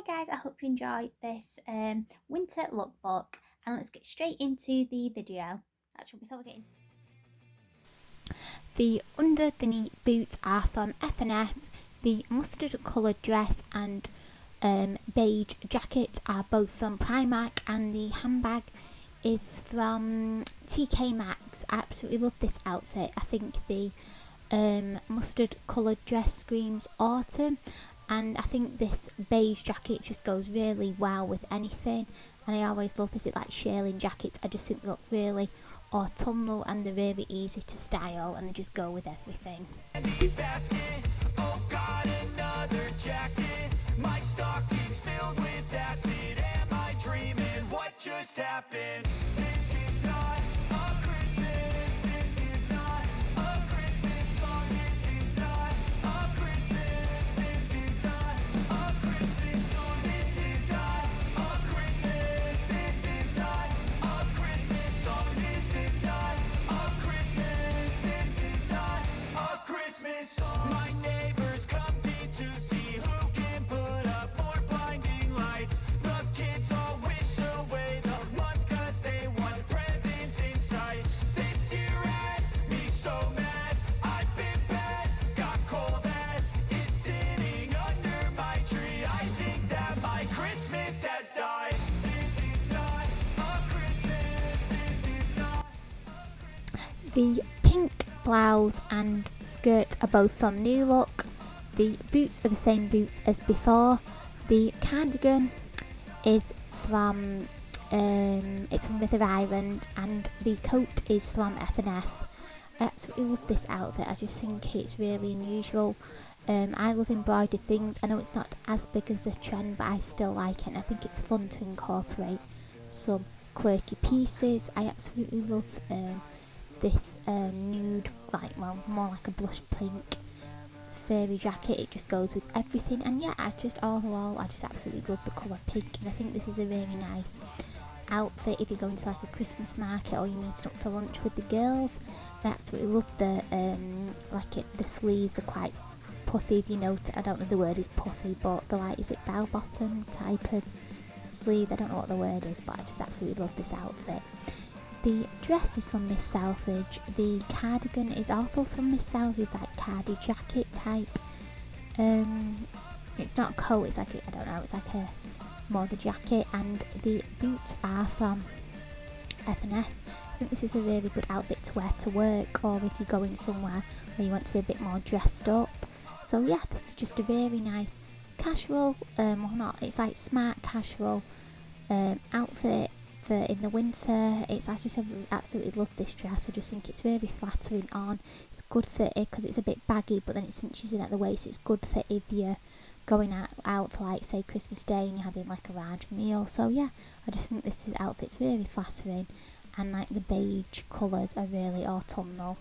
guys, I hope you enjoyed this winter lookbook, and let's get straight into the video. Actually, before we get into the under the knee boots are from F&F, the mustard coloured dress and beige jacket are both from Primark, and the handbag is from TK Maxx. I absolutely love this outfit. I think the mustard coloured dress screams autumn, and I think this beige jacket just goes really well with anything, and I always love this like shearling jackets. I just think they look really autumnal and they're really easy to style and they just go with everything. My stocking's filled with acid. Am I dreaming? What just happened? This is not a Christmas. This is not a Christmas song. This is not a Christmas. This is not a Christmas song. This is not a Christmas. This is not a Christmas song. This is not a Christmas. This is not a Christmas song. My neighbors compete to see who can put up more blinding lights. The kids all wish away the month cause they want presents in sight. This year had me so mad. I've been bad, got coal that is sitting under my tree. I think that my Christmas has died. This is not a Christmas. This is not a Christmas. The pink blouse and skirt are both from New Look. The boots are the same boots as before. The cardigan is from River Island, and the coat is from F&F. I absolutely love this outfit. I just think it's really unusual. I love embroidered things. I know it's not as big as a trend, but I still like it, and I think it's fun to incorporate some quirky pieces. I absolutely love this nude, more like a blush pink furry jacket. It just goes with everything, and yeah, I just absolutely love the colour pink, and I think this is a really nice outfit if you're going to like a Christmas market or you're meeting up for lunch with the girls. I absolutely love the the sleeves are quite puffy, I don't know the word is puffy, but is it bell bottom type of sleeve? I don't know what the word is, but I just absolutely love this outfit. The dress is from Miss Selfridge. The cardigan is also from Miss Selfridge, like cardi jacket type. It's not a coat, it's like it's like a more the jacket, and the boots are from F&F. I think this is a really good outfit to wear to work, or if you're going somewhere where you want to be a bit more dressed up. So yeah, this is just a very nice casual, it's like smart casual outfit in the winter. I just absolutely love this dress. I just think it's really flattering on. It's good fitted because it's a bit baggy, but then it cinches in at the waist. It's good fit if you're going out for like say Christmas Day and you're having like a large meal. So yeah, I just think this outfit's really flattering, and like the beige colours are really autumnal.